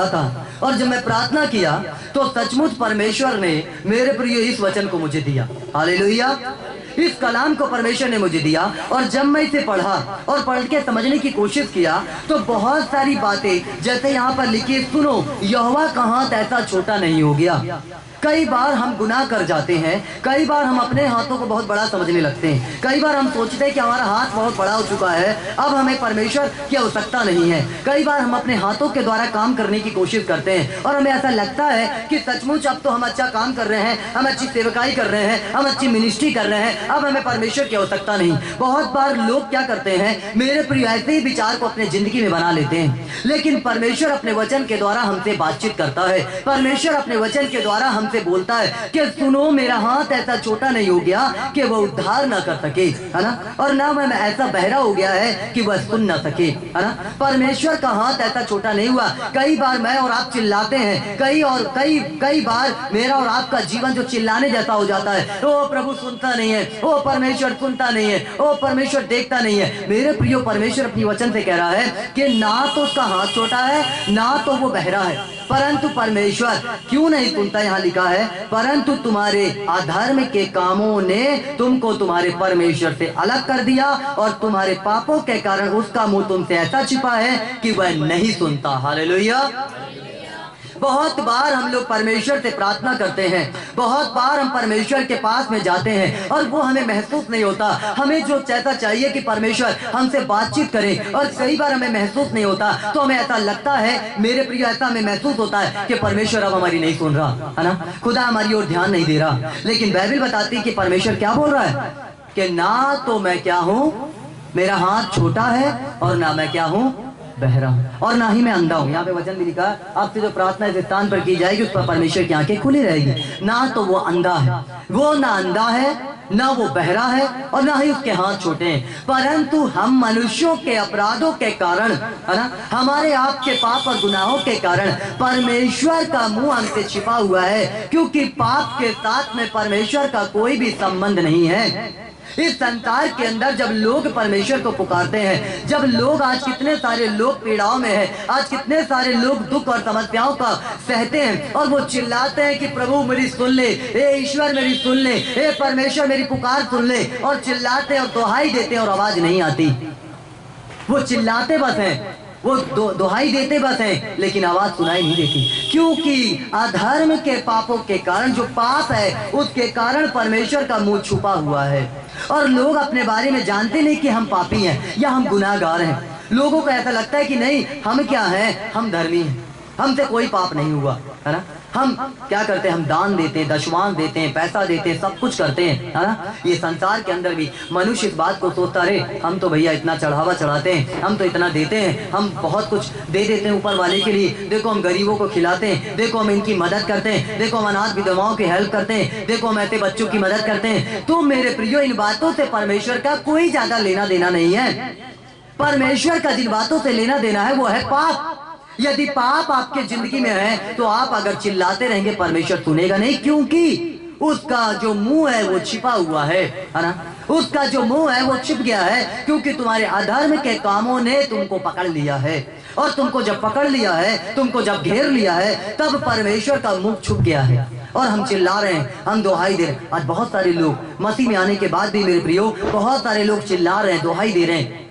रहा था और जब मैं प्रार्थना किया तो सचमुच परमेश्वर ने मेरे प्रिय इस वचन को मुझे दिया। हालेलुया। इस कलाम को परमेश्वर ने मुझे दिया और जब मैं इसे पढ़ा और पढ़ के समझने की कोशिश किया तो बहुत सारी बातें, जैसे यहाँ पर लिखी, सुनो यहोवा का हाथ ऐसा छोटा नहीं हो गया। कई बार हम गुनाह कर जाते हैं, कई बार हम अपने हाथों को बहुत बड़ा समझने लगते हैं, कई बार हम सोचते हैं कि हमारा हाथ बहुत बड़ा हो चुका है, अब हमें परमेश्वर की आवश्यकता नहीं है। कई बार हम अपने हाथों के द्वारा काम करने की कोशिश करते हैं और हमें ऐसा लगता है कि सचमुच अब तो हम अच्छा काम कर रहे हैं, हम अच्छी सेवकाई कर रहे हैं, हम अच्छी मिनिस्ट्री कर रहे हैं, अब हमें परमेश्वर की आवश्यकता नहीं। बहुत बार लोग क्या करते हैं, मेरे प्रिय, ऐसे ही विचार को अपने जिंदगी में बना लेते हैं, लेकिन परमेश्वर अपने वचन के द्वारा हमसे बातचीत करता है। परमेश्वर अपने वचन के द्वारा हमसे बोलता है कि सुनो मेरा हाथ ऐसा छोटा नहीं हो गया कि वह उद्धार ना कर सके, है ना, और ना मैं ऐसा बहरा हो गया है कि वह सुन ना सके, है ना। परमेश्वर का हाथ ऐसा छोटा नहीं हुआ। कई बार मैं और आप चिल्लाते हैं, कई बार मेरा और आपका जीवन जो चिल्लाने जैसा हो जाता है। ओ प्रभु सुनता नहीं है, ओ परमेश्वर सुनता नहीं है, ओ परमेश्वर देखता नहीं है। मेरे प्रियो, परमेश्वर अपनी वचन से कह रहा है कि ना तो उसका हाथ छोटा है, ना तो वो बहरा है, परंतु परमेश्वर क्यों नहीं सुनता। यहाँ लिखा है, परंतु तुम्हारे अधर्म के कामों ने तुमको तुम्हारे परमेश्वर से अलग कर दिया और तुम्हारे पापों के कारण उसका मुंह तुमसे ऐसा छिपा है कि वह नहीं सुनता। हालेलुया। बहुत बार हम लोग परमेश्वर से प्रार्थना करते हैं, बहुत बार हम परमेश्वर के पास में जाते हैं और वो हमें महसूस नहीं होता। हमें जो चाहता चाहिए कि परमेश्वर हमसे बातचीत करे, और कई बार हमें महसूस नहीं होता, तो हमें ऐसा लगता है, मेरे प्रिय, ऐसा हमें महसूस होता है कि परमेश्वर अब हमारी नहीं सुन रहा, है ना, खुदा हमारी ओर ध्यान नहीं दे रहा। लेकिन बाइबल बताती है कि परमेश्वर क्या बोल रहा है कि ना तो मैं क्या हूं, मेरा हाथ छोटा है, और ना मैं क्या हूं, बहरा हूं, और ना ही मैं अंधा हूं। यहाँ पे वचन भी लिखा है, आपसे जो प्रार्थना इस स्थान पर की जाएगी उस पर परमेश्वर की आंखें खुली रहेगी। ना तो वो अंधा है, वो ना अंधा है, ना वो बहरा है, और ना ही उसके हाथ छोटे हैं, परंतु हम मनुष्यों के अपराधों के कारण, है ना, हमारे आपके पाप और गुनाहों के कारण परमेश्वर का मुंह हमसे छिपा हुआ है, क्योंकि पाप के साथ में परमेश्वर का कोई भी संबंध नहीं है। इस संसार के अंदर जब लोग परमेश्वर को पुकारते हैं, जब लोग, आज कितने सारे लोग पीड़ाओं में हैं, आज कितने सारे लोग दुख और समस्याओं का सहते हैं, और वो चिल्लाते हैं कि प्रभु मेरी सुन ले, ए ईश्वर मेरी सुन ले, ए परमेश्वर मेरी पुकार सुन ले, और चिल्लाते और दुहाई देते और आवाज नहीं आती। वो चिल्लाते बस हैं, वो दुहाई देते बस हैं, लेकिन आवाज सुनाई नहीं देती, क्योंकि अधर्म के पापों के कारण, जो पाप है उसके कारण परमेश्वर का मुंह छुपा हुआ है। और लोग अपने बारे में जानते नहीं कि हम पापी हैं या हम गुनाहगार हैं। लोगों को ऐसा लगता है कि नहीं, हम क्या हैं, हम धर्मी हैं, हमसे कोई पाप नहीं हुआ, है ना। हम क्या करते हैं, हम दान देते हैं, दशमांश देते हैं, पैसा देते हैं, सब कुछ करते हैं, है ना। ये संसार के अंदर भी मनुष्य इस बात को सोचता रहे, हम तो भैया इतना चढ़ावा चढ़ाते हैं, हम तो इतना देते हैं, हम बहुत कुछ दे देते हैं ऊपर वाले के लिए, देखो हम गरीबों को खिलाते हैं, देखो हम इनकी मदद करते हैं, देखो हम अनाथ विधवाओं की हेल्प करते हैं, देखो हम ऐसे बच्चों की मदद करते हैं। तो मेरे प्रियो, इन बातों से परमेश्वर का कोई ज्यादा लेना देना नहीं है। परमेश्वर का जिन बातों से लेना देना है वो है पाप। यदि पाप आपके जिंदगी में है तो आप अगर चिल्लाते रहेंगे, परमेश्वर सुनेगा नहीं, क्योंकि उसका जो मुंह है वो छिपा हुआ है ना, उसका जो मुंह है वो छिप गया है, क्योंकि तुम्हारे अधर्म के कामों ने तुमको पकड़ लिया है, और तुमको जब पकड़ लिया है, तुमको जब घेर लिया है, तब परमेश्वर का मुंह छुप गया है, और हम चिल्ला रहे हैं, हम दुहाई दे रहे हैं। आज बहुत सारे लोग मसीह में आने के बाद भी मेरे प्रियो, बहुत सारे लोग चिल्ला रहे हैं, दुहाई दे रहे हैं,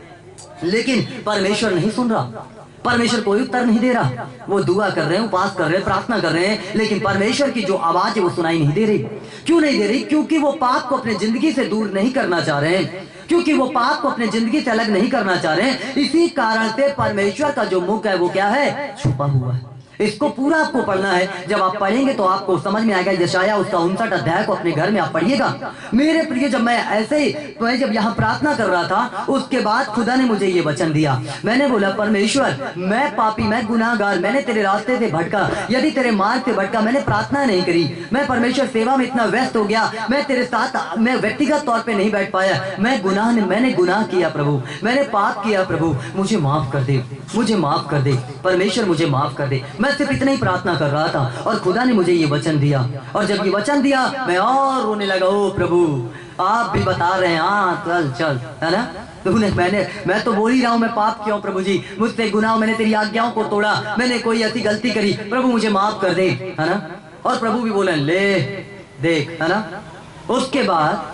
लेकिन परमेश्वर नहीं सुन रहा, परमेश्वर कोई उत्तर नहीं दे रहा। वो दुआ कर रहे हैं, उपास कर रहे हैं, प्रार्थना कर रहे हैं, लेकिन परमेश्वर की जो आवाज है वो सुनाई नहीं दे रही। क्यों नहीं दे रही? क्योंकि वो पाप को अपने जिंदगी से दूर नहीं करना चाह रहे हैं, क्योंकि वो पाप को अपने जिंदगी से अलग नहीं करना चाह रहे हैं। इसी कारण से परमेश्वर का जो मुख है वो क्या है? छुपा हुआ है। इसको पूरा आपको पढ़ना है। जब आप पढ़ेंगे तो आपको समझ में आएगा। यशाया उसका 59 अध्याय को अपने घर में आप पढ़िएगा। मेरे प्रिय, जब मैं ऐसे ही जब यहाँ प्रार्थना कर रहा था, उसके बाद खुदा ने मुझे ये वचन दिया। मैंने बोला, परमेश्वर, मैं पापी, मैं गुनाहगार, मैंने तेरे रास्ते से भटका, यदि तेरे मार्ग से भटका, मैंने प्रार्थना नहीं करी, मैं परमेश्वर सेवा में इतना व्यस्त हो गया, मैं तेरे साथ मैं व्यक्तिगत तौर पे नहीं बैठ पाया, मैंने गुनाह किया प्रभु, मैंने पाप किया प्रभु, मुझे माफ कर दे, मुझे माफ कर दे, परमेश्वर मुझे माफ कर दे। मैं सिर्फ इतना ही प्रार्थना कर रहा था और खुदा ने मुझे ये वचन दिया। और जब ये वचन दिया, मैं और रोने लगा। ओ प्रभु, आप भी बता रहे हैं, हाँ चल चल, है ना, मैं तो बोल ही रहा हूँ, मैं पाप किया हूँ प्रभु जी, मुझसे गुनाह, मैंने तेरी आज्ञाओं को तोड़ा, मैंने कोई ऐसी गलती करी, प्रभु मुझे माफ कर दे, है ना। और प्रभु भी बोले ले देख, है ना। उसके बाद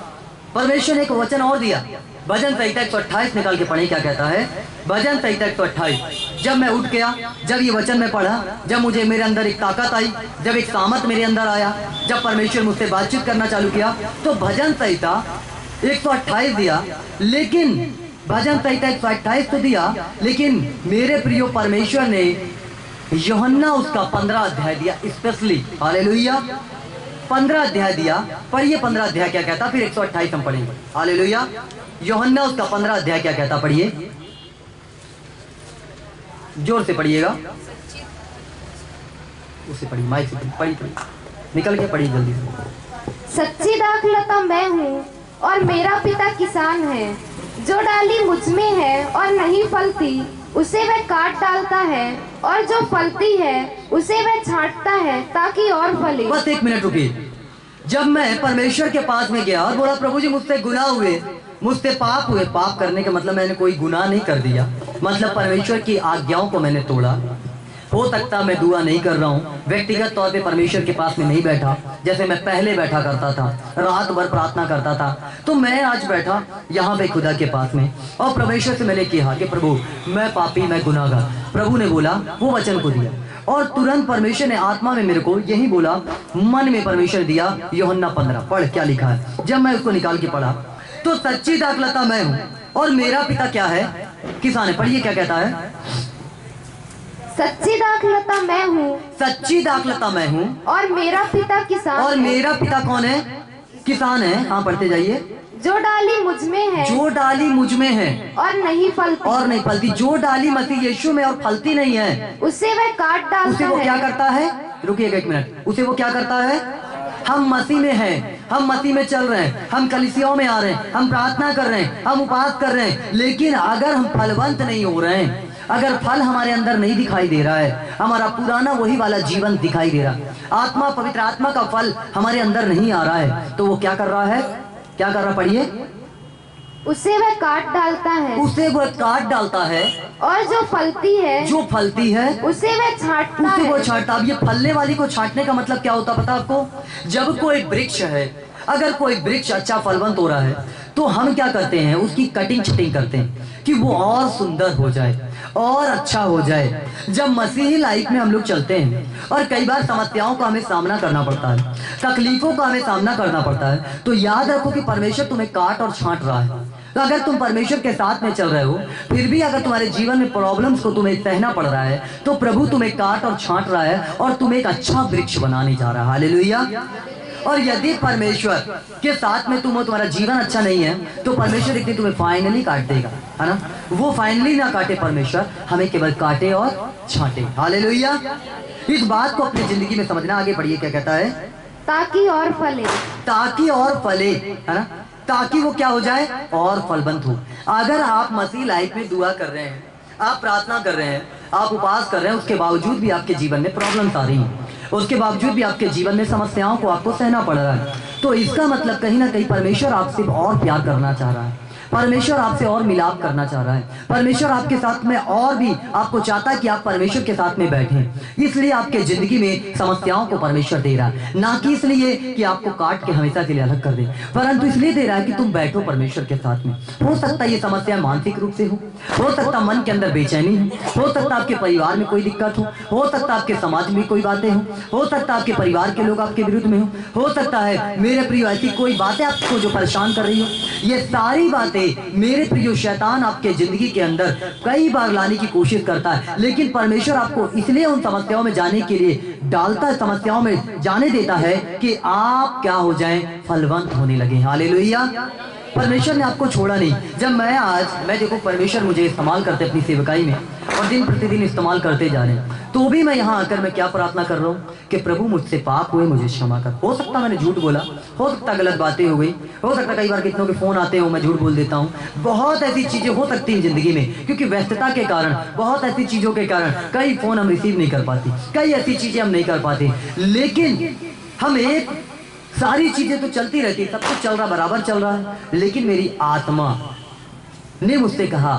परमेश्वर ने एक वचन और दिया, भजन संहिता 128 निकाल के पढ़े, क्या कहता है भजन संहिता 128। जब मैं उठ गया, जब ये वचन में पढ़ा, जब मुझे मेरे अंदर एक ताकत आई, जब एक सामर्थ मेरे अंदर आया, जब परमेश्वर मुझसे बातचीत करना चालू किया, तो भजन संहिता 128 दिया। लेकिन भजन संहिता 128 तो दिया, लेकिन मेरे प्रियो परमेश्वर ने यूहन्ना उसका 15 अध्याय दिया स्पेशली। हालेलुया, 15 अध्याय दिया। पढ़िए 15 अध्याय क्या कहता, फिर 128 हम पढ़ेंगे। हालेलुया, यूहन्ना उसका 15 अध्याय क्या कहता, पढ़िए, जोर से पढ़िएगा, उसे पढ़िए, माइक से पढ़िए, निकल के पढ़िए जल्दी से। सच्ची दाखलता मैं हूँ और मेरा पिता किसान है। जो डाली मुझ में है और नहीं फलती उसे वह काट डालता है, और जो फलती है उसे वह छांटता है ताकि और फले। बस एक मिनट रुकिए। जब मैं परमेश्वर के पास में गया और बोला प्रभु जी मुझसे गुनाह हुए, मुझसे पाप हुए, पाप करने का मतलब मैंने कोई गुनाह नहीं कर दिया, मतलब परमेश्वर की आज्ञाओं को मैंने तोड़ा। हो सकता मैं दुआ नहीं कर रहा हूँ, व्यक्तिगत तौर पे परमेश्वर के पास में नहीं बैठा जैसे मैं पहले बैठा करता था, रात भर प्रार्थना करता था, तो मैं आज बैठा यहाँ पे खुदा के पास में और परमेश्वर से मैंने कहा कि प्रभु मैं पापी, मैं गुनाहगार। प्रभु ने बोला, वो वचन को दिया, और तुरंत परमेश्वर ने आत्मा में मेरे को यही बोला, मन में परमेश्वर दिया, यूहन्ना 15 पढ़ क्या लिखा है। जब मैं उसको निकाल के पढ़ा तो सच्ची दाखलता मैं हूँ और मेरा पिता क्या है, किसान है। पढ़िए क्या कहता है, सच्ची दाखलता मैं हूँ, सच्ची दाखलता मैं हूँ और मेरा पिता किसान और है। मेरा पिता कौन है, किसान है। हाँ पढ़ते जाइए। जो डाली मुझ में है, जो डाली मुझ में है और नहीं फलती, और नहीं फलती, जो डाली मसीह यीशु में और फलती नहीं है, उसे वह काट डालता उसे वो है। क्या करता है, रुकिएगा एक मिनट, उसे वो क्या करता है। हम मसीह में हैं, हम मसीह में चल रहे हैं, हम कलीसियाओं में आ रहे हैं, हम प्रार्थना कर रहे हैं, हम उपवास कर रहे हैं, लेकिन अगर हम फलवंत नहीं हो रहे हैं, अगर फल हमारे अंदर नहीं दिखाई दे रहा है, हमारा पुराना वही वाला जीवन दिखाई दे रहा है, आत्मा पवित्र आत्मा का फल हमारे अंदर नहीं आ रहा है, तो वो क्या कर रहा है, क्या कर रहा, पढ़िए, उसे वह काट डालता है, उसे वह काट डालता है, और जो फलती है, जो फलती है उसे वह छांटता उसे है। वो छांटता। अब ये फलने वाली को छांटने का मतलब क्या होता पता आपको। जब कोई वृक्ष है, अगर कोई वृक्ष अच्छा फलवंत हो रहा है तो हम क्या करते हैं, उसकी कटिंग छटिंग करते हैं कि वो और सुंदर हो जाए और अच्छा हो जाए। जब मसीही लाइफ में हम लोग चलते हैं और कई बार समस्याओं का हमें सामना करना पड़ता है, तकलीफों का हमें सामना करना पड़ता है, तो याद रखो कि परमेश्वर तुम्हें काट और छांट रहा है। तो अगर तुम परमेश्वर के साथ में चल रहे हो, फिर भी अगर तुम्हारे जीवन में प्रॉब्लम्स को तुम्हें सहना पड़ रहा है, तो प्रभु तुम्हें काट और छांट रहा है और तुम्हें एक अच्छा वृक्ष बनाने जा रहा है। हालेलुया। और यदि परमेश्वर के साथ में तुम हो, तुम्हारा जीवन अच्छा नहीं है, तो परमेश्वर एक दिन तुम्हें फाइनली काट देगा, है ना। वो फाइनली ना काटे परमेश्वर, हमें केवल काटे और छांटे। हालेलुया। इस बात को अपनी जिंदगी में समझना। आगे बढ़िए क्या कहता है, ताकि और फले, ताकि और फले, है ना, ताकि वो क्या हो जाए, और फलवंत हो। अगर आप मसीह लाइफ में दुआ कर रहे हैं, आप प्रार्थना कर रहे हैं, आप उपवास कर रहे हैं, उसके बावजूद भी आपके जीवन में प्रॉब्लम्स आ रही हैं, उसके बावजूद भी आपके जीवन में समस्याओं को आपको सहना पड़ रहा है, तो इसका मतलब कहीं ना कहीं परमेश्वर आपसे और प्यार करना चाह रहा है, परमेश्वर आपसे और मिलाप करना चाह रहा है, परमेश्वर आपके साथ में और भी आपको चाहता है कि आप परमेश्वर के साथ में बैठें। इसलिए आपके जिंदगी में समस्याओं को परमेश्वर दे रहा है, ना कि इसलिए कि आपको काट के हमेशा के लिए अलग कर दे, परंतु इसलिए दे रहा है कि तुम बैठो परमेश्वर के साथ में। हो सकता है ये समस्या मानसिक रूप से हो सकता मन के अंदर बेचैनी हो सकता आपके परिवार में कोई दिक्कत हो सकता आपके समाज में कोई बातें हो सकता आपके परिवार के लोग आपके विरुद्ध में हो सकता है मेरे प्रिय ऐसी कोई बातें आपको जो परेशान कर रही हो। ये सारी बातें मेरे प्रिय शैतान आपके जिंदगी के अंदर कई बार लाने की कोशिश करता है, लेकिन परमेश्वर आपको इसलिए उन समस्याओं में जाने के लिए डालता है, समस्याओं में जाने देता है कि आप क्या हो जाएं, फलवंत होने लगे। हालेलुया। परमेश्वर ने आपको छोड़ा नहीं। जब मैं देखो परमेश्वर मुझे इस्तेमाल करते अपनी सेवकाई में और दिन प्रतिदिन इस्तेमाल करते जा रहे हैं, तो भी मैं यहाँ आकर मैं क्या प्रार्थना कर रहा हूँ कि प्रभु मुझसे पाप हुए, मुझे क्षमा कर। हो सकता मैंने झूठ बोला, हो सकता गलत बातें हो गई, हो सकता कई बार कितनों के फोन आते हो मैं झूठ बोल देता हूँ, बहुत ऐसी चीजें हो सकती हैं जिंदगी में, क्योंकि व्यस्तता के कारण, बहुत ऐसी चीजों के कारण कई फोन हम रिसीव नहीं कर पाते, कई ऐसी चीजें हम नहीं कर पाते, लेकिन हम एक सारी चीजें तो चलती रहती है, सब कुछ चल रहा, बराबर चल रहा है, लेकिन मेरी आत्मा ने मुझसे कहा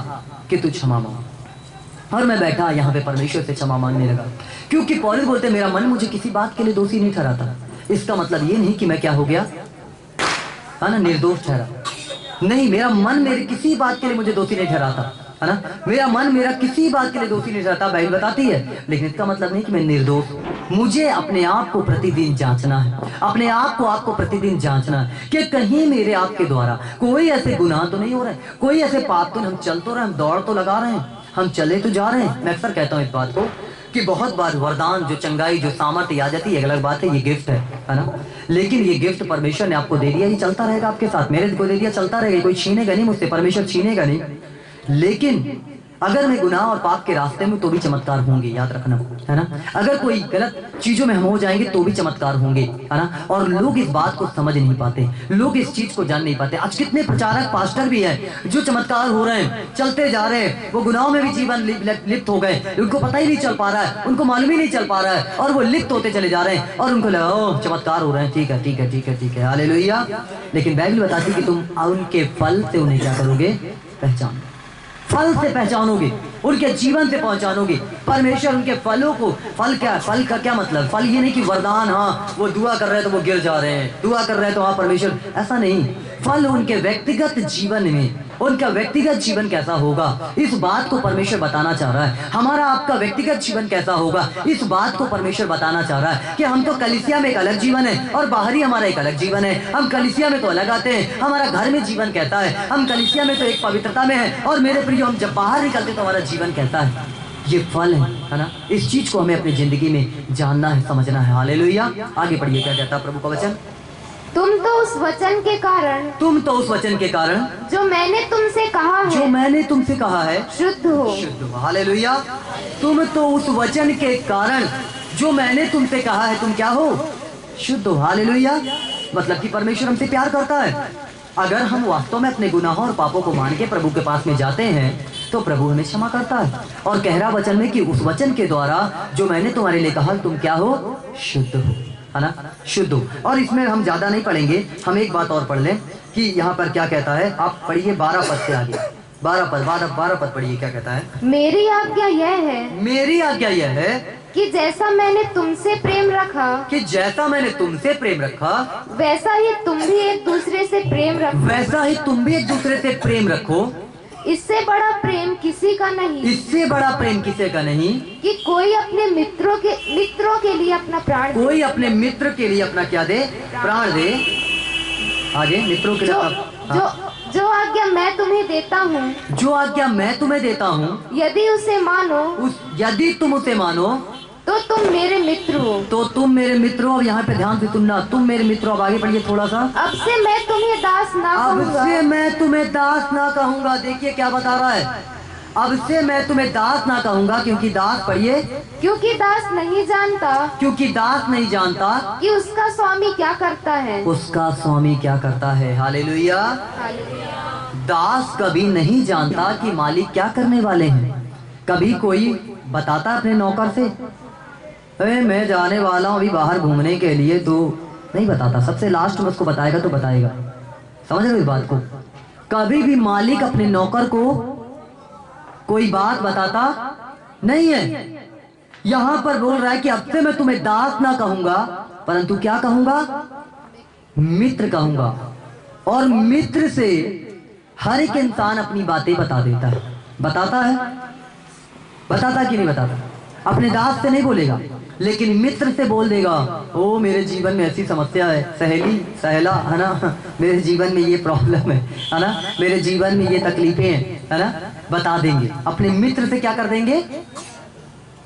कि तू क्षमा मांग, और मैं बैठा यहाँ पे परमेश्वर से क्षमा मांगने लगा। क्योंकि पौलुस बोलते मेरा मन मुझे किसी बात के लिए दोषी नहीं ठहराता। इसका मतलब ये नहीं कि मैं क्या हो गया, है ना, निर्दोष ठहरा। नहीं, मेरा मन मेरे किसी बात के लिए मुझे दोषी नहीं ठहराता, है ना। मेरा मन मेरा किसी बात के लिए दोषी नहीं ठहराता, बाइबल बताती है। लेकिन इसका मतलब नहीं कि मैं निर्दोष। मुझे अपने आप को प्रतिदिन जांचना है, अपने आप को आपको प्रतिदिन जांचना है कि कहीं मेरे आपके द्वारा कोई ऐसे गुनाह तो नहीं हो रहे, कोई ऐसे पाप तो नहीं। हम चल तो रहे, हम दौड़ तो लगा रहे हैं, हम चले तो जा रहे हैं। मैं अक्सर कहता हूँ इस बात को कि बहुत बार वरदान, जो चंगाई, जो सामर्थ्य आ जाती है, अलग बात है, ये गिफ्ट है ना। लेकिन ये गिफ्ट परमेश्वर ने आपको दे दिया, ये चलता रहेगा आपके साथ। मेरे को दे दिया, चलता रहेगा, कोई छीनेगा नहीं मुझसे, परमेश्वर छीनेगा नहीं। लेकिन अगर मैं गुनाह और पाप के रास्ते में, तो भी चमत्कार होंगे, याद रखना, है ना। अगर कोई गलत चीजों में हम हो जाएंगे तो भी चमत्कार होंगे, है ना। और लोग इस बात को समझ नहीं पाते, लोग इस चीज को जान नहीं पाते। आज कितने प्रचारक, पास्टर भी हैं जो चमत्कार हो रहे हैं, चलते जा रहे हैं, वो गुनाहों में भी जीवन लिप्त हो गए, उनको पता ही नहीं चल पा रहा है, उनको मालूम ही नहीं चल पा रहा है, और वो लिप्त होते चले जा रहे हैं, और उनको लगा ओह चमत्कार हो रहे हैं, ठीक है ठीक है ठीक है ठीक है, हालेलुया। लेकिन बाइबल बताती है कि तुम उनके फल से उन्हें क्या करोगे, पहचान। फल से पहचानोगे, उनके जीवन से पहचानोगे। परमेश्वर उनके फलों को, फल क्या है, फल का क्या मतलब, फल ये नहीं कि वरदान, हाँ वो दुआ कर रहे हैं तो वो गिर जा रहे हैं, दुआ कर रहे हैं तो हाँ परमेश्वर, ऐसा नहीं। फल उनके व्यक्तिगत जीवन में, उनका व्यक्तिगत जीवन कैसा होगा, इस बात को परमेश्वर बताना चाह रहा है। हमारा आपका व्यक्तिगत जीवन कैसा होगा, इस बात को परमेश्वर बताना चाह रहा है कि हम तो कलीसिया में एक अलग जीवन है और बाहरी हमारा एक अलग जीवन है। हम कलीसिया में तो अलग आते हैं, हमारा घर में जीवन कहता है, हम कलीसिया में तो एक पवित्रता में है, और मेरे प्रिय हम जब बाहर निकलते तो हमारा जीवन कहता है। ये फल है ना। इस चीज को हमें अपनी जिंदगी में जानना है, समझना है। हालेलुया। आगे पढ़िए, क्या कहता है प्रभु का वचन। तुम तो उस वचन के कारण, तुम तो उस वचन के कारण जो मैंने तुमसे कहा है, जो मैंने तुमसे कहा है, शुद्ध हो। शुद्ध हो। हालेलुया। तुम तो उस वचन के कारण जो मैंने तुमसे कहा है, तुम क्या हो, शुद्ध हो। हालेलुया। मतलब कि परमेश्वर हमसे प्यार करता है। अगर हम वास्तव में अपने गुनाहों और पापों को मान के प्रभु के पास में जाते हैं तो प्रभु हमें क्षमा करता है, और कह रहा वचन में कि उस वचन के द्वारा जो मैंने तुम्हारे लिए कहा, तुम क्या हो, शुद्ध हो, है ना, शुद्ध हो। और इसमें हम ज्यादा नहीं पढ़ेंगे, हम एक बात और पढ़ लें कि यहाँ पर क्या कहता है। आप पढ़िए 12 पद से आगे, 12 पद पढ़िए, क्या कहता है। मेरी आज्ञा यह है, मेरी आज्ञा यह है कि जैसा मैंने तुमसे प्रेम रखा, कि जैसा मैंने तुमसे प्रेम रखा, वैसा ही तुम भी एक दूसरे से प्रेम रखो। वैसा ही तुम भी एक दूसरे से प्रेम रखो। इससे बड़ा प्रेम किसी का नहीं, इससे बड़ा प्रेम किसी का नहीं कि कोई अपने मित्रों के लिए अपना प्राण, कोई अपने मित्र के लिए अपना क्या दे, प्राण दे। आगे, मित्रों के लिए जो आज्ञा मैं तुम्हें देता हूँ, जो आज्ञा मैं तुम्हें देता हूँ, यदि उसे मानो, यदि तुम उसे मानो, तो तुम मेरे मित्र हो। तो तुम मेरे मित्र हो। अब यहाँ पे ध्यान से सुनना, तुम मेरे मित्र हो। अब आगे पढ़िए थोड़ा सा। अब से मैं तुम्हें दास ना कहूँगा, अब से मैं तुम्हें दास ना कहूँगा। देखिए क्या बता रहा है, अब से मैं तुम्हें दास ना कहूँगा, क्योंकि दास, पढ़िए, क्योंकि दास नहीं जानता, क्योंकि दास नहीं जानता कि उसका स्वामी क्या करता है, उसका स्वामी क्या करता है। हालेलुया। दास कभी नहीं जानता कि मालिक क्या करने वाले हैं। कभी कोई बताता अपने नौकर से, अरे मैं जाने वाला हूँ अभी बाहर घूमने के लिए, तो नहीं बताता। सबसे लास्ट में उसको बताएगा तो बताएगा। समझ रहे हो इस बात को। कभी भी मालिक अपने नौकर को कोई बात बताता नहीं है। यहाँ पर बोल रहा है कि अब से मैं तुम्हें दास ना कहूंगा, परंतु क्या कहूंगा, मित्र कहूंगा। और मित्र से हर एक इंसान अपनी बातें बता देता है। बताता है, बताता कि नहीं बताता। अपने दास से नहीं बोलेगा, लेकिन मित्र से बोल देगा, ओ मेरे जीवन में ऐसी समस्या है, सहेली सहेला, है ना, मेरे जीवन में ये प्रॉब्लम है ना, मेरे जीवन में ये तकलीफें हैं, है ना, बता देंगे। अपने मित्र से क्या कर देंगे।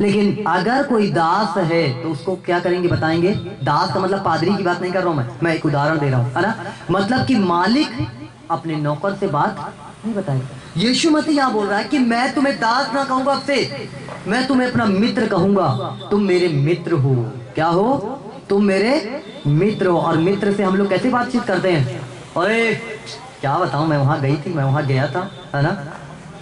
लेकिन अगर कोई दास है तो उसको क्या करेंगे, बताएंगे। दास का मतलब पादरी की बात नहीं कर रहा हूं मैं एक उदाहरण दे रहा हूं, है ना। मतलब कि मालिक अपने नौकर से बात नहीं बताएगा। यीशु मसीह यहाँ बोल रहा है कि मैं तुम्हें दास ना कहूंगा, अब से मैं तुम्हें अपना मित्र कहूंगा। तुम मेरे मित्र हो। क्या हो, तुम मेरे मित्र हो। और मित्र से हम लोग कैसे बातचीत करते हैं। अरे क्या बताऊं, मैं वहां गई थी, मैं वहां गया था, है ना,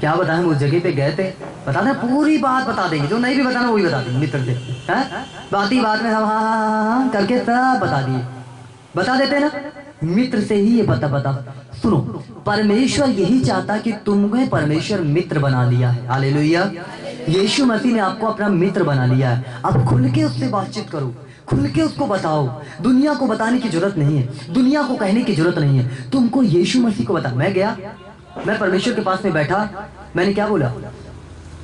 क्या बताएं, हम उस जगह पे गए थे, बता दें, पूरी बात बता देंगे। जो नहीं भी बताना वही बता देंगे मित्र से, है। बात ही बात में हम हाँ करके सब बता दिए, बता देते ना। मित्र से ही ये पता सुनो, परमेश्वर यही चाहता कि तुम्हें परमेश्वर मित्र बना लिया है। हालेलुया। यीशु मसीह ने आपको अपना मित्र बना लिया है। अब खुल के उससे बातचीत करो, खुल के उसको बताओ। दुनिया को बताने की जरूरत नहीं है, दुनिया को कहने की जरूरत नहीं है, तुमको यीशु मसीह को बता। मैं परमेश्वर के पास में बैठा, मैंने क्या बोला?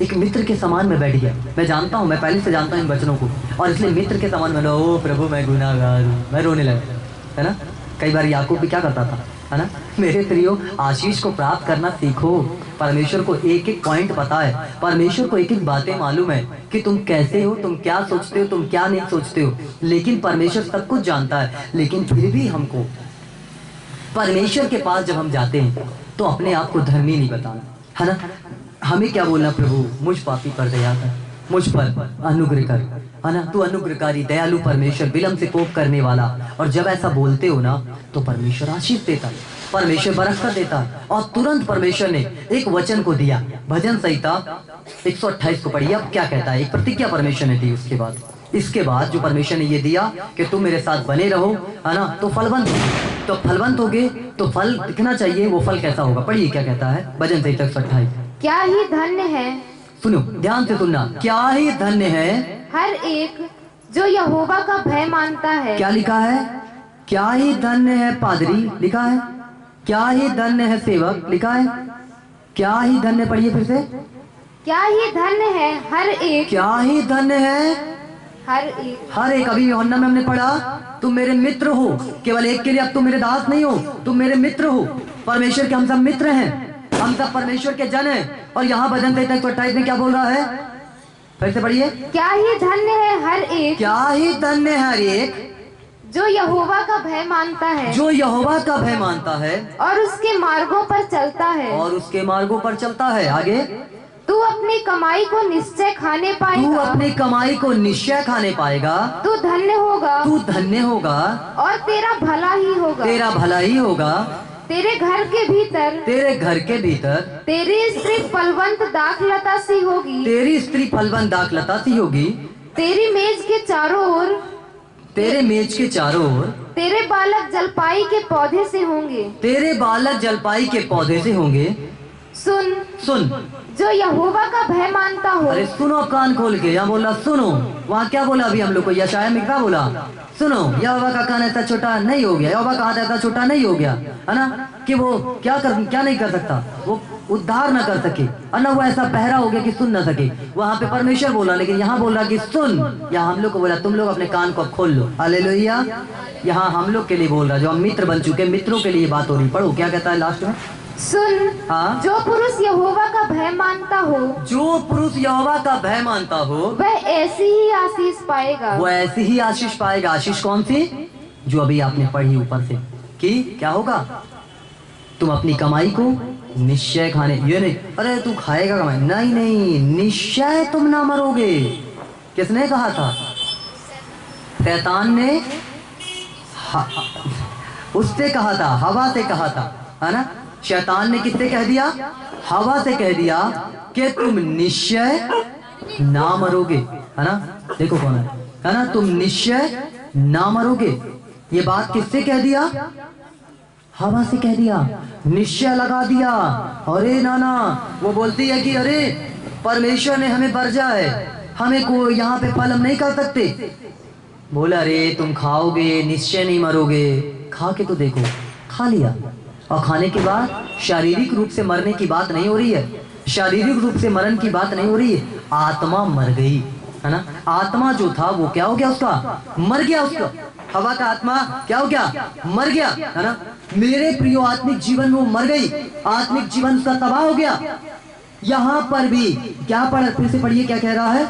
एक मित्र के समान में बैठ गया। मैं जानता हूँ, मैं पहले से जानता हूँ इन वचनों को, और इसलिए मित्र के समान मैंने, ओ प्रभु मैं गुनाहगार हूँ, मैं रोने लगा, है ना। कई बार याकूब भी क्या करता था, है ना। मेरे प्रियो, आशीष को प्राप्त करना सीखो। परमेश्वर को एक एक पॉइंट पता है, परमेश्वर को एक एक बातें मालूम है कि तुम कैसे हो, तुम क्या सोचते हो, तुम क्या नहीं सोचते हो। लेकिन परमेश्वर सब कुछ जानता है। लेकिन फिर भी हमको परमेश्वर के पास जब हम जाते हैं तो अपने आप को धर्मी नहीं बताना, है ना। हमें क्या बोलना? प्रभु मुझ पापी पर दया कर, मुझ पर अनुग्रह कर, है ना। तू अनुग्रहकारी दयालु परमेश्वर, विलम्ब से कोप करने वाला। और जब ऐसा बोलते हो ना तो परमेश्वर आशीष देता है, परमेश्वर बरकत देता है। और तुरंत परमेश्वर ने एक वचन को दिया। भजन संहिता 128 को पढ़िए। अब क्या कहता है? एक प्रतिज्ञा परमेश्वर ने दी। इसके बाद जो परमेश्वर ने ये दिया कि तुम मेरे साथ बने रहो, है ना, तो फलवंत होगे। तो फल दिखना चाहिए। वो फल कैसा होगा? पढ़िए क्या कहता है भजन संहिता 128। क्या ही धन्य है, सुनो ध्यान से सुनना, क्या ही धन्य है हर एक जो यहोवा का भय मानता है। क्या लिखा है? क्या ही धन्य है पादरी, लिखा है। क्या ही धन्य है सेवक, लिखा है। क्या ही धन्य, पढ़िए फिर से। क्या ही धन्य है हर एक, क्या ही धन्य है हर एक। अभी यूहन्ना में हमने पढ़ा, तुम मेरे मित्र हो। केवल एक के लिए, अब तुम मेरे दास नहीं हो, तुम मेरे मित्र हो। परमेश्वर के हम सब मित्र हैं, हम सब परमेश्वर के जन हैं। और यहाँ भजन संहिता 128 में क्या बोल रहा है? फिर से पढ़िए। क्या ही धन्य है हर एक, क्या ही धन्य है हर एक जो यहोवा का भय मानता है, जो यहोवा का भय मानता है और उसके मार्गों पर चलता है। और उसके मार्गों पर चलता है। आगे, तू अपनी कमाई को निश्चय खाने पाएगा, तू अपनी कमाई को निश्चय खाने पाएगा। तू धन्य होगा, तू धन्य होगा, और तेरा भला ही होगा। तेरा भला ही होगा। तेरे घर के भीतर, तेरे घर के भीतर तेरी स्त्री फलवंत दाखलता सी होगी, तेरी स्त्री फलवंत दाखलता सी होगी। तेरी मेज के चारों ओर, तेरे मेज के चारों ओर तेरे बालक जलपाई के पौधे से होंगे, तेरे बालक जलपाई के पौधे से होंगे। सुन, जो यहोवा का भय मानता हो। अरे सुनो, अब कान खोल के। यहाँ बोला सुनो, वहाँ क्या बोला अभी हम लोग को? यशायाह में क्या बोला? सुनो, यहोवा का कान ऐसा छोटा नहीं हो गया, यहोवा का हाथ ऐसा छोटा नहीं हो गया, है ना, कि वो क्या नहीं कर सकता, वो उद्धार ना कर सके, और ना वो ऐसा बहरा हो गया कि सुन ना सके। वहाँ पे परमेश्वर बोला, लेकिन यहाँ बोल रहा कि सुन। यहाँ हम लोग को बोला तुम लोग अपने कान को खोल लो। हालेलुया। यहाँ हम लोग के लिए बोल रहा, जो हम मित्र बन चुके, मित्रों के लिए बात हो रही। पढ़ो क्या कहता है लास्ट में। सुन, हाँ, जो पुरुष यहोवा का भय मानता हो, जो पुरुष यहोवा का भय मानता हो, वह ऐसी ही आशीष पाएगा। वो ऐसी ही आशीष पाएगा। आशीष कौन सी? जो अभी आपने पढ़ी ऊपर से, कि क्या होगा? तुम अपनी कमाई को निश्चय खाने, ये नहीं अरे तू खाएगा कमाई, नहीं, निश्चय तुम ना मरोगे। किसने कहा था? शैतान ने उससे कहा था, हवा से कहा था, है ना। शैतान ने किससे कह दिया? हवा से कह दिया कि तुम निश्चय ना मरोगे, है ना। देखो कौन है ना, तुम निश्चय ना मरोगे। ये बात किससे कह दिया? हवा से कह दिया, निश्चय लगा दिया। अरे नाना, वो बोलती है कि अरे परमेश्वर ने हमें बरजा है, हमें को यहाँ पे फल हम नहीं कर सकते। बोला अरे तुम खाओगे, निश्चय नहीं मरोगे। खा के तो देखो, खा लिया, और खाने के बाद शारीरिक रूप से मरने की बात नहीं हो रही है, शारीरिक रूप से मरण की बात नहीं हो रही है, आत्मा मर गई, है ना। आत्मा जो था वो क्या हो गया? उसका मर गया। उसका हवा का आत्मा क्या हो गया? मर गया, है ना। मेरे प्रियो, आत्मिक जीवन वो मर गई, आत्मिक जीवन उसका तबाह हो गया। यहाँ पर भी क्या पढ़, फिर से पढ़िए क्या कह रहा है।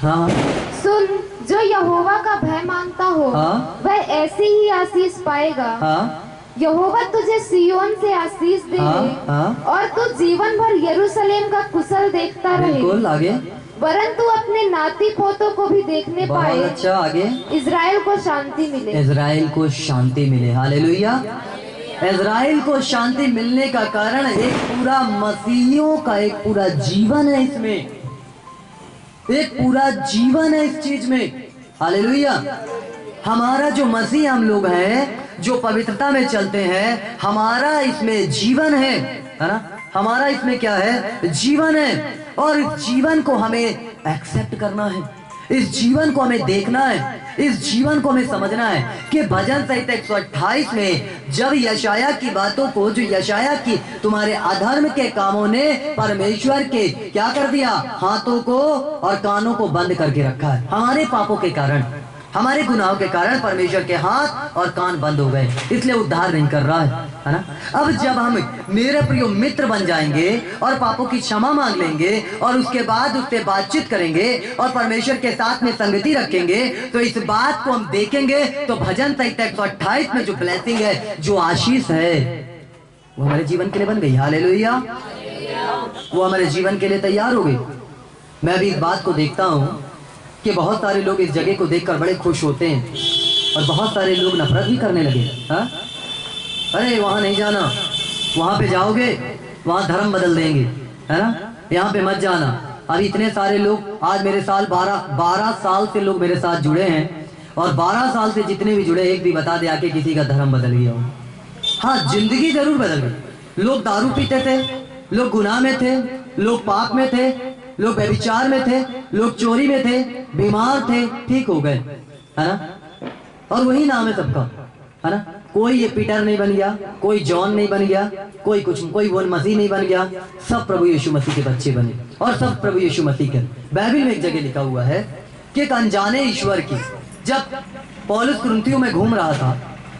हाँ, सुन, जो यहोवा का भय मानता हो, हाँ, वह ऐसी ही आशीष पाएगा। हाँ, यहोवा तुझे सिय्योन से आशीष दे, हाँ, और तू जीवन भर यरूशलेम का कुशल देखता रहे। बिल्कुल। आगे, वरन तू अपने नाती पोतों को भी देखने पाए। अच्छा, आगे, इज़राइल को शांति मिले। इज़राइल को शांति मिले। हालेलुया। इज़राइल को शांति मिलने का कारण एक पूरा मसीहियों का एक पूरा जीवन है, इसमें एक पूरा जीवन है इस चीज में। हालेलुया। हमारा जो मसीह हम लोग हैं, जो पवित्रता में चलते हैं, हमारा इसमें जीवन है ना? हमारा इसमें क्या है? जीवन है। और इस जीवन को हमें एक्सेप्ट करना है, इस जीवन को हमें देखना है, इस जीवन को हमें समझना है कि भजन संहिता 128 में जब यशाया की बातों को, जो यशाया की तुम्हारे अधर्म के कामों ने परमेश्वर के क्या कर दिया? हाथों को और कानों को बंद करके रखा है। हमारे पापों के कारण, हमारे गुनाहों के कारण परमेश्वर के हाथ और कान बंद हो गए, इसलिए उद्धार नहीं कर रहा है ना? अब जब हम मेरे प्रिय मित्र बन जाएंगे और पापों की क्षमा मांग लेंगे और उसके बाद उससे बातचीत करेंगे और परमेश्वर के साथ में संगति रखेंगे, तो इस बात को हम देखेंगे तो भजन संहिता 128 में जो ब्लेसिंग है, जो आशीष है, वो हमारे जीवन के लिए बन गई। हालेलुया। वो हमारे जीवन के लिए तैयार हो गई। मैं भी इस बात को देखता हूँ कि बहुत सारे लोग इस जगह को देखकर बड़े खुश होते हैं और बहुत सारे लोग नफरत भी करने लगे। हाँ, अरे वहाँ नहीं जाना, वहाँ पे जाओगे वहाँ धर्म बदल देंगे, है ना? यहाँ पे मत जाना। अभी इतने सारे लोग, आज मेरे साल 12 साल से लोग मेरे साथ जुड़े हैं और 12 साल से जितने भी जुड़े, एक भी बता दे आके किसी का धर्म बदल गया हो। हाँ, जिंदगी जरूर बदल गई। लोग दारू पीते थे, लोग गुनाह में थे, लोग पाप में थे, लोग व्यभिचार में थे, लोग चोरी में थे, बीमार थे, ठीक हो गए, है ना? और वही नाम है सबका, है ना? कोई ये पीटर नहीं बन गया, कोई जॉन नहीं बन गया, कोई कुछ, कोई वो मसीह नहीं बन गया, सब प्रभु यीशु मसीह के बच्चे बने और सब प्रभु यीशु मसीह के। बाइबल में एक जगह लिखा हुआ है कि एक अनजाने ईश्वर की, जब पौलुस कुरिन्थियों में घूम रहा था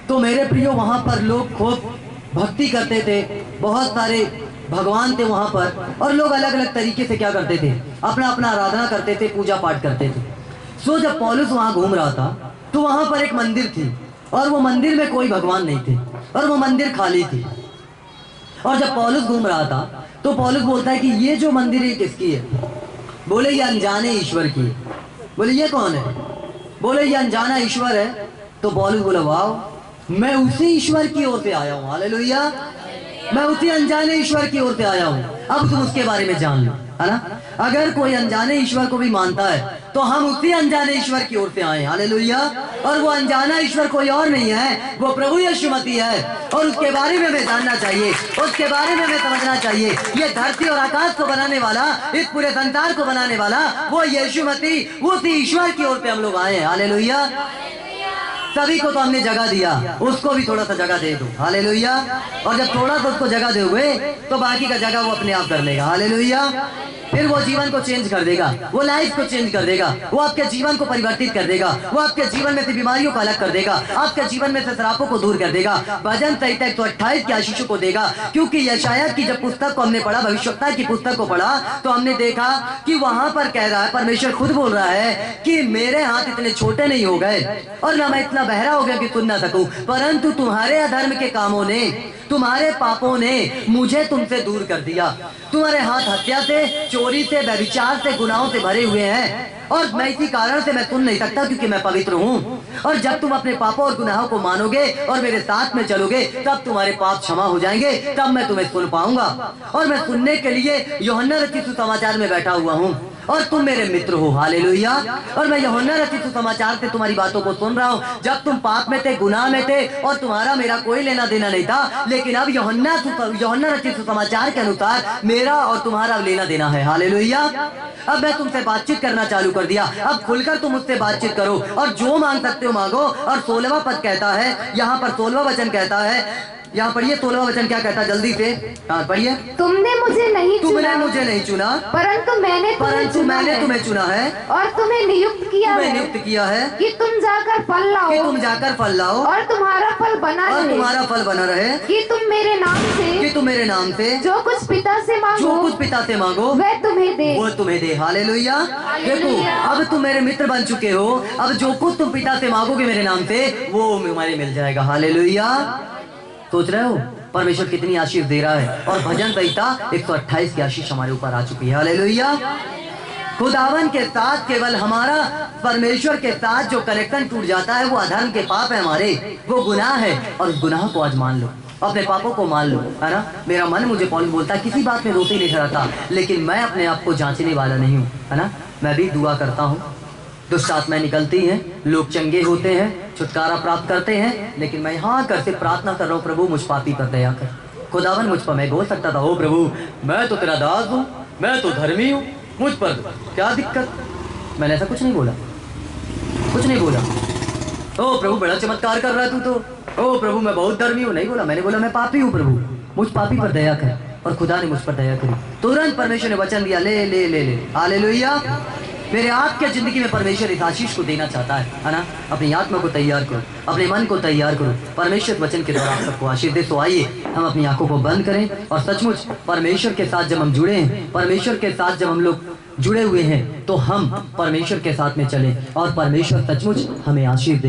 तो मेरे प्रियो वहां पर लोग खूब भक्ति करते थे, बहुत सारे भगवान थे वहां पर, और लोग अलग अलग तरीके से क्या करते थे? अपना अपना आराधना करते थे, पूजा पाठ करते थे। सो जब पौलुस वहां घूम रहा था तो वहां पर एक मंदिर थी और वो मंदिर में कोई भगवान नहीं थे और वो मंदिर खाली थी। और जब पौलुस घूम रहा था तो पौलुस बोलता है कि ये जो मंदिर है किसकी है? बोले ये अनजाने ईश्वर की है। बोले ये कौन है? बोले ये अनजाना ईश्वर है। तो पौलुस बोला वाह, मैं उसी ईश्वर की ओर से आया हूँ। हालेलुया। मैं उसी अनजाने ईश्वर की ओर से आया हूँ, अब तुम उसके बारे में जान लो, है ना? अगर कोई अनजाने ईश्वर को भी मानता है तो हम उसी अनजाने ईश्वर की ओर से आए। हालेलुया। और वो अनजाना ईश्वर कोई और नहीं है, वो प्रभु यीशु मसीह है और उसके बारे में हमें जानना चाहिए, उसके बारे में हमें समझना चाहिए। ये धरती और आकाश को बनाने वाला, इस पूरे संसार को बनाने वाला वो यीशु मसीह, उसी ईश्वर की ओर से हम लोग आए। हालेलुया। सभी को तो हमने जगह दिया, उसको भी थोड़ा सा जगह दे दो। हालेलुया। और जब थोड़ा सा उसको जगह दोगे तो बाकी का जगह वो अपने आप कर लेगा। हालेलुया। फिर वो जीवन को चेंज कर देगा, वो लाइफ को चेंज कर देगा, वो आपके जीवन को परिवर्तित कर देगा, वो आपके जीवन में से बीमारियों को अलग कर देगा, आपके जीवन में से श्रापों को दूर कर देगा, भजन संहिता 128 के आशीषों को देगा। क्योंकि यशाया की जब पुस्तक को हमने पढ़ा, भविष्यवक्ता की पुस्तक को पढ़ा, तो हमने देखा कि वहां पर कह रहा है, परमेश्वर खुद बोल रहा है कि मेरे हाथ इतने छोटे नहीं हो गए और ना मैं इतना बहरा हो गया कि सुन ना सकूं, परंतु तुम्हारे अधर्म के कामों ने, तुम्हारे पापों ने मुझे तुमसे दूर कर दिया। तुम्हारे हाथ हत्या से, चोरी से, व्यभिचार से, गुनाहों से भरे हुए हैं और मैं इसी कारण से मैं सुन नहीं सकता क्योंकि मैं पवित्र हूँ। और जब तुम अपने पापों और गुनाहों को मानोगे और मेरे साथ में चलोगे तब तुम्हारे पाप क्षमा हो जाएंगे, तब मैं तुम्हें सुन पाऊंगा। और मैं सुनने के लिए यूहन्ना रचित सुसमाचार में बैठा हुआ हूँ और तुम मेरे मित्र हो। हालेलुया। और मैं यूहन्ना रचित सुसमाचार से तुम्हारी बातों को सुन रहा हूँ। जब तुम पाप में थे, गुनाह में थे और तुम्हारा मेरा कोई लेना देना नहीं था, लेकिन अब यूहन्ना रचित सुसमाचार के अनुसार मेरा और तुम्हारा लेना देना है। हालेलुया। अब मैं तुमसे बातचीत करना चालू कर दिया, अब खुलकर तुम मुझसे बातचीत करो और जो मांग सकते हो मांगो। और 16वां पद कहता है, यहाँ पर 16वां वचन कहता है, यहाँ पढ़िए 16वां वचन क्या कहता है, जल्दी से पढ़िए। तुमने मुझे नहीं चुना, परंतु मैंने तुम्हें चुना है और तुम्हें नियुक्त किया है कि तुम जाकर फल लाओ और तुम्हारा फल बना रहे, कि तुम मेरे नाम से जो कुछ पिता से मांगो वह तुम्हें दे। हालेलुया। देखो, अब तुम मेरे मित्र बन चुके हो, अब जो कुछ तुम पिता से मांगोगे मेरे नाम से वो तुम्हारे मिल जाएगा। हालेलुया। सोच रहे हो परमेश्वर कितनी आशीष दे रहा है। और भजन संहिता 128 की आशीष हमारे ऊपर आ चुकी है। हालेलुया। खुदावन के साथ केवल हमारा परमेश्वर के साथ जो कनेक्शन टूट जाता है वो अधर्म के पाप है हमारे, वो गुनाह है। और उस गुनाह को आज मान लो, अपने पापों को मान लो, है ना? मेरा मन मुझे पौलुस बोलता है किसी बात में रोते नहीं खड़ा था, लेकिन मैं अपने आप को जांचने वाला नहीं हूँ, है ना? मैं भी दुआ करता हूँ, दुष्ट आत्माएं निकलती हैं, लोग चंगे होते हैं, छुटकारा प्राप्त करते हैं, लेकिन मैं यहाँ कर से प्रार्थना कर रहा हूँ, प्रभु मुझ पापी पर दया कर। खुदावन मुझ पर मैं बोल सकता था, ओ प्रभु मैं तो तेरा दास हूँ, मैं तो धर्मी हूँ, मुझ पर क्या दिक्कत। मैंने ऐसा कुछ नहीं बोला, कुछ नहीं बोला। ओ प्रभु बड़ा चमत्कार कर रहा है तू तो, ओ प्रभु मैं बहुत धर्मी हूँ, नहीं बोला। मैंने बोला मैं पापी हूँ प्रभु, मुझ पापी पर दया कर। और खुदा ने मुझ पर दया करी। तुरंत परमेश्वर ने वचन दिया, ले ले ले ले, हालेलुया। मेरे आपके जिंदगी में परमेश्वर इस आशीष को देना चाहता है ना। अपनी आत्मा को तैयार करो, अपने मन को तैयार करो, परमेश्वर वचन के द्वारा आप सबको आशीष दे। तो आइए हम अपनी आंखों को बंद करें और सचमुच परमेश्वर के साथ जब हम जुड़े हैं, परमेश्वर के साथ जब हम लोग जुड़े हुए हैं, तो हम परमेश्वर के साथ में चलें और परमेश्वर सचमुच हमें आशीष दे।